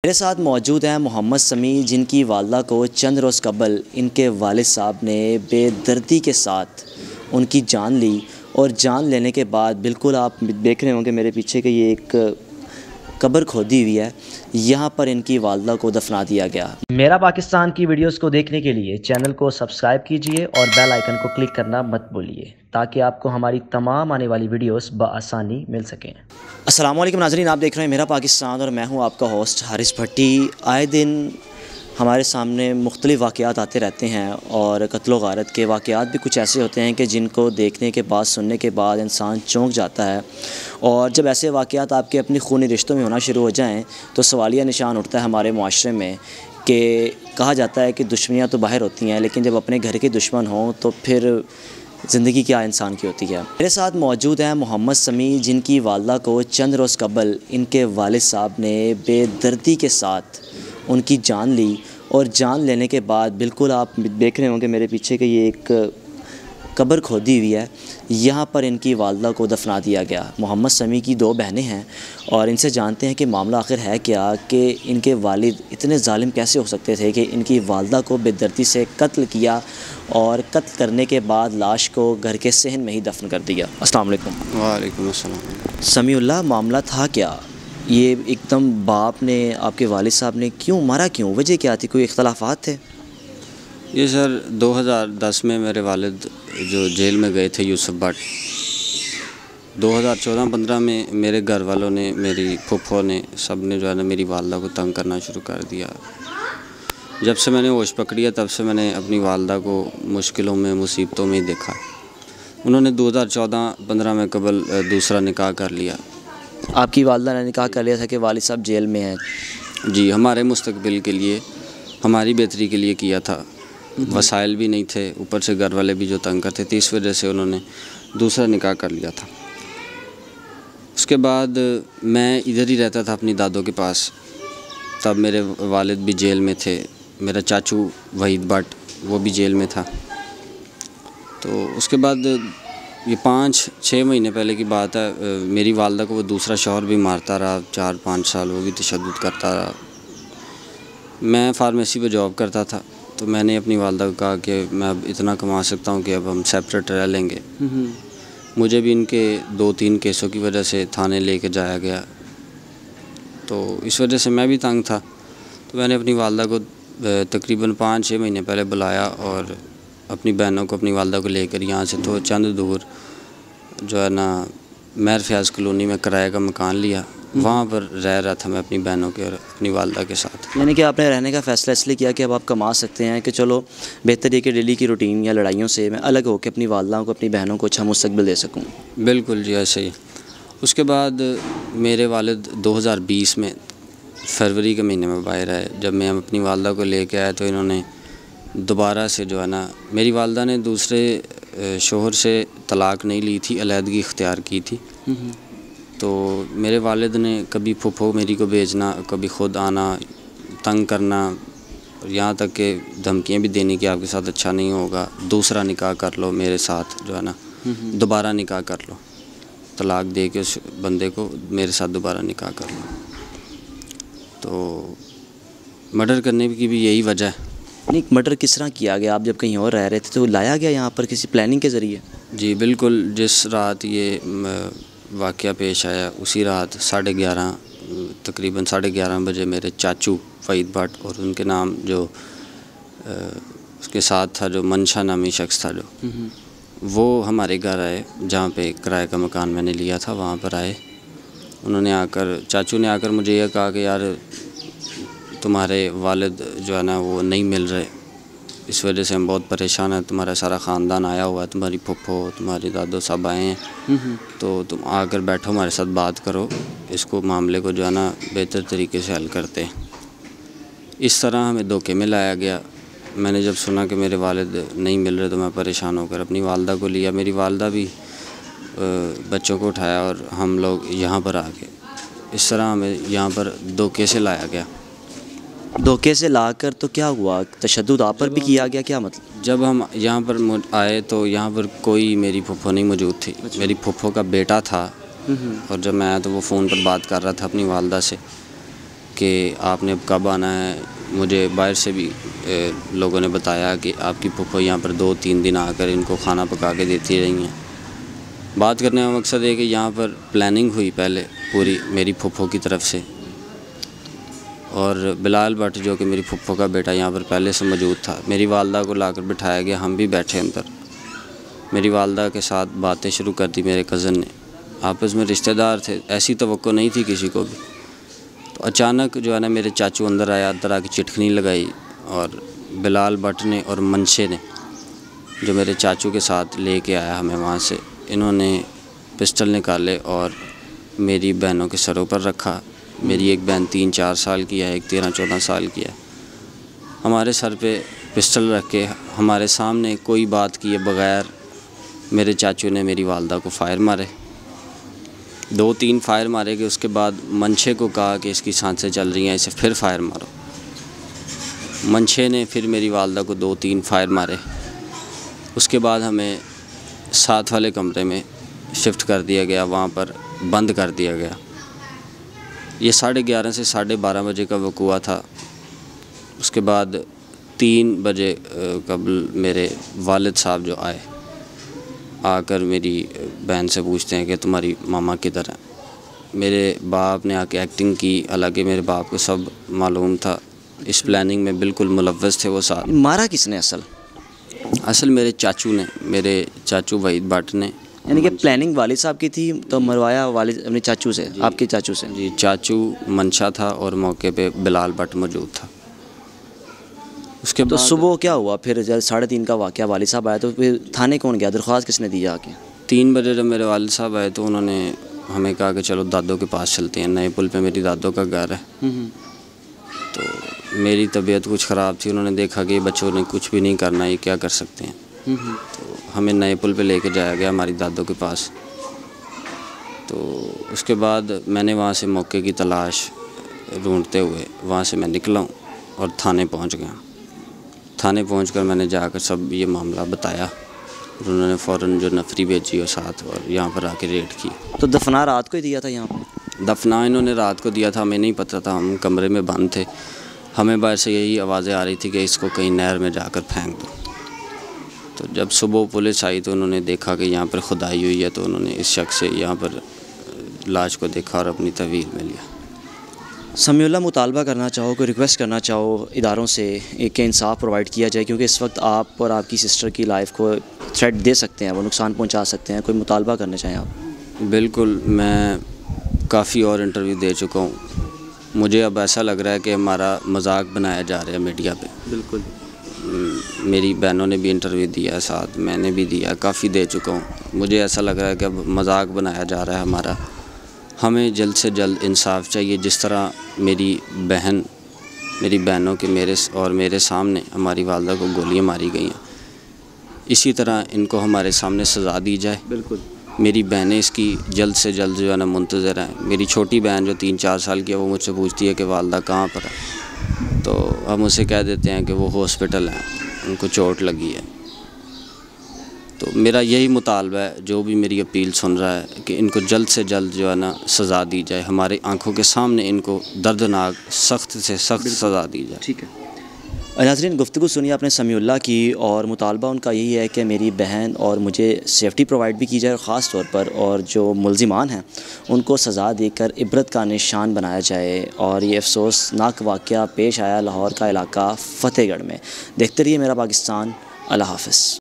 मेरे साथ मौजूद हैं मोहम्मद समी, जिनकी वालदा को चंद रोज़ कबल इनके वालिद साहब ने बेदर्दी के साथ उनकी जान ली। और जान लेने के बाद बिल्कुल आप देख रहे होंगे मेरे पीछे कि ये एक कब्र खोदी हुई है, यहाँ पर इनकी वालदा को दफना दिया गया। मेरा पाकिस्तान की वीडियोस को देखने के लिए चैनल को सब्सक्राइब कीजिए और बेल आइकन को क्लिक करना मत भूलिए, ताकि आपको हमारी तमाम आने वाली वीडियोस बआसानी मिल सकें। अस्सलाम वालेकुम नाज़रीन, आप देख रहे हैं मेरा पाकिस्तान और मैं हूँ आपका होस्ट हारिस भट्टी। आए दिन हमारे सामने मुख्तलिफ़ वाक़यात आते रहते हैं और कत्ल गारत के वाक़यात भी कुछ ऐसे होते हैं कि जिनको देखने के बाद, सुनने के बाद इंसान चौंक जाता है। और जब ऐसे वाक़यात आपके अपनी खूनी रिश्तों में होना शुरू हो जाएं तो सवालिया निशान उठता है हमारे मुआशरे में कि कहा जाता है कि दुश्मनियाँ तो बाहर होती हैं, लेकिन जब अपने घर के दुश्मन हों तो फिर ज़िंदगी क्या इंसान की होती है। मेरे साथ मौजूद हैं मोहम्मद समी, जिनकी वालदा को चंद रोज़ कबल इनके वालिद साहब ने बेदर्दी के साथ उनकी जान ली। और जान लेने के बाद बिल्कुल आप देख रहे होंगे मेरे पीछे कि ये एक कब्र खोदी हुई है, यहाँ पर इनकी वालदा को दफना दिया गया। मोहम्मद समी की दो बहनें हैं और इनसे जानते हैं कि मामला आखिर है क्या, कि इनके वालिद इतने ज़ालिम कैसे हो सकते थे कि इनकी वालदा को बेदर्दी से कत्ल किया और कत्ल करने के बाद लाश को घर के सहन में ही दफन कर दिया। अस्सलाम वालेकुम। वालेकुम अस्सलाम। समीउल्लाह, मामला था क्या? ये एकदम बाप ने आपके वालिद साहब ने क्यों मारा, क्यों, वजह क्या थी, कोई इख्तलाफात थे? ये सर 2010 में मेरे वालिद जो जेल में गए थे यूसुफ भट्ट, 2014-15 में मेरे घर वालों ने, मेरी फूफो ने, सब ने जो है ना मेरी वालदा को तंग करना शुरू कर दिया। जब से मैंने होश पकड़ी तब से मैंने अपनी वालदा को मुश्किलों में, मुसीबतों में ही देखा। उन्होंने 2014-15 में कबल दूसरा निकाह कर लिया। आपकी वालदा ने निकाह कर लिया था कि वालिद साहब जेल में हैं? जी, हमारे मुस्तकबिल के लिए, हमारी बेहतरी के लिए किया था। वसाइल भी नहीं थे, ऊपर से घर वाले भी जो तंग करते थे, इस वजह से उन्होंने दूसरा निकाह कर लिया था। उसके बाद मैं इधर ही रहता था अपनी दादों के पास। तब मेरे वालिद भी जेल में थे, मेरा चाचू वहीद भट्ट वो भी जेल में था। तो उसके बाद ये 5-6 महीने पहले की बात है, मेरी वालदा को वो दूसरा शौहर भी मारता रहा 4-5 साल, वो भी तशद्दुद करता रहा। मैं फार्मेसी पे जॉब करता था, तो मैंने अपनी वालदा को कहा कि मैं अब इतना कमा सकता हूँ कि अब हम सेपरेट रह लेंगे। मुझे भी इनके 2-3 केसों की वजह से थाने लेके जाया गया, तो इस वजह से मैं भी तंग था। तो मैंने अपनी वालदा को तकरीबन 5-6 महीने पहले बुलाया और अपनी बहनों को, अपनी वालदा को लेकर यहाँ से तो चंद दूर जो है ना महर फयाज़ कॉलोनी में किराए का मकान लिया। वहाँ पर रह रहा था मैं अपनी बहनों के और अपनी वालदा के साथ। यानी कि आपने रहने का फ़ैसला इसलिए किया कि अब आप कमा सकते हैं कि चलो बेहतर है कि डेली की रूटीन या लड़ाइयों से मैं अलग होकर अपनी वालदा को, अपनी बहनों को अच्छा मुस्तकबिल दे सकूँ। बिल्कुल जी, ऐसे ही। उसके बाद मेरे वालिद 2020 में फरवरी के महीने में बाहर आए। जब मैं अपनी वालदा को लेके आया तो इन्होंने दोबारा से जो है ना, मेरी वालदा ने दूसरे शोहर से तलाक़ नहीं ली थी, अलहदगी इख्तियार की थी। तो मेरे वालिद ने कभी फूफो मेरी को भेजना, कभी ख़ुद आना, तंग करना, और यहाँ तक कि धमकियाँ भी देने की आपके साथ अच्छा नहीं होगा, दूसरा निकाह कर लो मेरे साथ, जो है ना दोबारा निकाह कर लो, तलाक़ दे के उस बंदे को मेरे साथ दोबारा निकाह कर लो। तो मर्डर करने की भी यही वजह है। नहीं, मर्डर किस तरह किया गया? आप जब कहीं और रह रहे थे तो लाया गया यहाँ पर किसी प्लानिंग के ज़रिए? जी बिल्कुल, जिस रात ये वाक़या पेश आया उसी रात 11:30, तकरीबन 11:30 बजे मेरे चाचू वहीद भट्ट और उनके नाम जो उसके साथ था, जो मंशा नामी शख्स था, जो वो हमारे घर आए, जहाँ पे किराए का मकान मैंने लिया था, वहाँ पर आए। उन्होंने आकर, चाचू ने आकर मुझे यह कहा कि यार तुम्हारे वालिद जो है ना वो नहीं मिल रहे, इस वजह से हम बहुत परेशान हैं, तुम्हारा सारा ख़ानदान आया हुआ है, तुम्हारी फूफो, तुम्हारी दादो सब आए हैं, तो तुम आकर बैठो, हमारे साथ बात करो, इसको मामले को जो है ना बेहतर तरीके से हल करते हैं। इस तरह हमें धोखे में लाया गया। मैंने जब सुना कि मेरे वालिद नहीं मिल रहे तो मैं परेशान होकर अपनी वालदा को लिया। मेरी वालदा भी बच्चों को उठाया और हम लोग यहाँ पर आ गए। इस तरह हमें यहाँ पर धोखे से लाया गया। धोखे से लाकर तो क्या हुआ? तशद्दुद आप पर भी किया गया, क्या मतलब? जब हम यहाँ पर आए तो यहाँ पर कोई मेरी फूफो नहीं मौजूद थी। मेरी फूफो का बेटा था और जब मैं आया तो वो फ़ोन पर बात कर रहा था अपनी वालदा से कि आपने अब कब आना है। मुझे बाहर से भी लोगों ने बताया कि आपकी फूफो यहाँ पर 2-3 दिन आकर इनको खाना पका के देती रही हैं। बात करने का मकसद है कि यहाँ पर प्लानिंग हुई पहले पूरी मेरी फूफो की तरफ से, और बिलाल भट्ट जो कि मेरी फूफो का बेटा यहाँ पर पहले से मौजूद था। मेरी वालदा को लाकर बिठाया गया, हम भी बैठे अंदर। मेरी वालदा के साथ बातें शुरू कर दी मेरे कज़न ने। आपस में रिश्तेदार थे, ऐसी तवक्को नहीं थी किसी को भी। तो अचानक जो है ना मेरे चाचू अंदर आया, अंदर आके चिटखनी लगाई, और बिलाल भट्ट ने और मनशे ने जो मेरे चाचू के साथ लेके आया हमें वहाँ से, इन्होंने पिस्टल निकाले और मेरी बहनों के सरों पर रखा। मेरी एक बहन 3-4 साल की है, एक 13-14 साल की है। हमारे सर पे पिस्टल रख के हमारे सामने कोई बात किए बगैर मेरे चाचू ने मेरी वालदा को फ़ायर मारे। 2-3 फ़ायर मारे कि उसके बाद मनशे को कहा कि इसकी सांसें चल रही हैं, इसे फिर फ़ायर मारो। मनशे ने फिर मेरी वालदा को 2-3 फ़ायर मारे। उसके बाद हमें साथ वाले कमरे में शिफ्ट कर दिया गया, वहाँ पर बंद कर दिया गया। ये 11:30 से 12:30 बजे का वक़ूआ था। उसके बाद 3 बजे कबल मेरे वालिद साहब जो आए, आकर मेरी बहन से पूछते हैं कि तुम्हारी मामा किधर हैं। मेरे बाप ने आके एक्टिंग की, हालांकि मेरे बाप को सब मालूम था, इस प्लानिंग में बिल्कुल मुलव्वस थे वो साथ। मारा किसने असल मेरे चाचू ने, मेरे चाचू वहीद भट्ट ने। यानी कि प्लानिंग वालिद साहब की थी, तो मरवाया वालिद अपने चाचू से, आपके चाचू से? जी, चाचू मनशा था और मौके पे बिलाल भट्ट मौजूद था। उसके तो सुबह क्या हुआ फिर? जब 3:30 का वाक़या, वालिद साहब आए तो फिर थाने कौन गया? दरख्वास्त किसने दी आके? 3 बजे जब मेरे वालिद साहब आए तो उन्होंने हमें कहा कि चलो दादो के पास चलते हैं, नए पुल पे मेरी दादो का घर है। तो मेरी तबीयत कुछ ख़राब थी, उन्होंने देखा कि बच्चों ने कुछ भी नहीं करना, ये क्या कर सकते हैं। तो हमें नए पुल पे लेके जाया गया हमारी दादो के पास। तो उसके बाद मैंने वहाँ से मौके की तलाश ढूंढते हुए वहाँ से मैं निकला हूँ और थाने पहुँच गया। थाने पहुंचकर मैंने जाकर सब ये मामला बताया, और उन्होंने फ़ौरन जो नफरी भेजी और साथ, और यहाँ पर आके रेड की। तो दफना रात को ही दिया था यहाँ पर? दफना इन्होंने रात को दिया था, हमें नहीं पता था, हम कमरे में बंद थे। हमें बाहर से यही आवाज़ें आ रही थी कि इसको कहीं नहर में जाकर फेंक दो। तो जब सुबह पुलिस आई तो उन्होंने देखा कि यहाँ पर खुदाई हुई है, तो उन्होंने इस शख्स से यहाँ पर लाश को देखा और अपनी तहवील में लिया। समीउल्लाह, मुतालबा करना चाहो, कोई रिक्वेस्ट करना चाहो इदारों से कि इंसाफ प्रोवाइड किया जाए, क्योंकि इस वक्त आप और आपकी सिस्टर की लाइफ को थ्रेट दे सकते हैं, वो नुकसान पहुंचा सकते हैं, कोई मुतालबा करना चाहें आप? बिल्कुल, मैं काफ़ी और इंटरव्यू दे चुका हूँ। मुझे अब ऐसा लग रहा है कि हमारा मजाक बनाया जा रहा है मीडिया पे। बिल्कुल, मेरी बहनों ने भी इंटरव्यू दिया, साथ मैंने भी दिया, काफ़ी दे चुका हूँ। मुझे ऐसा लग रहा है कि अब मजाक बनाया जा रहा है हमारा। हमें जल्द से जल्द इंसाफ चाहिए। जिस तरह मेरी बहनों के मेरे सामने हमारी वालदा को गोलियां मारी गई हैं, इसी तरह इनको हमारे सामने सज़ा दी जाए। बिल्कुल, मेरी बहनें इसकी जल्द से जल्द जो है ना मुंतज़र हैं। मेरी छोटी बहन जो 3-4 साल की है, वो मुझसे पूछती है कि वालदा कहाँ पर है, तो हम उसे कह देते हैं कि वो हॉस्पिटल हैं, उनको चोट लगी है। तो मेरा यही मुतालबा है, जो भी मेरी अपील सुन रहा है, कि इनको जल्द से जल्द जो है ना सज़ा दी जाए, हमारी आंखों के सामने इनको दर्दनाक सख्त से सख्त सज़ा दी जाए। ठीक है। नाज़रीन, गुफ्तगू सुनिए आपने समीउल्लाह की, और मुतालबा उनका यही है कि मेरी बहन और मुझे सेफ़्टी प्रोवाइड भी की जाए, और ख़ास तौर पर और जो मुल्ज़िमान हैं उनको सज़ा देकर इबरत का निशान बनाया जाए। और ये अफसोसनाक वाक़या पेश आया लाहौर का इलाका फ़तेहगढ़ में। देखते रहिए मेरा पाकिस्तान। अल्लाह हाफ़िज़।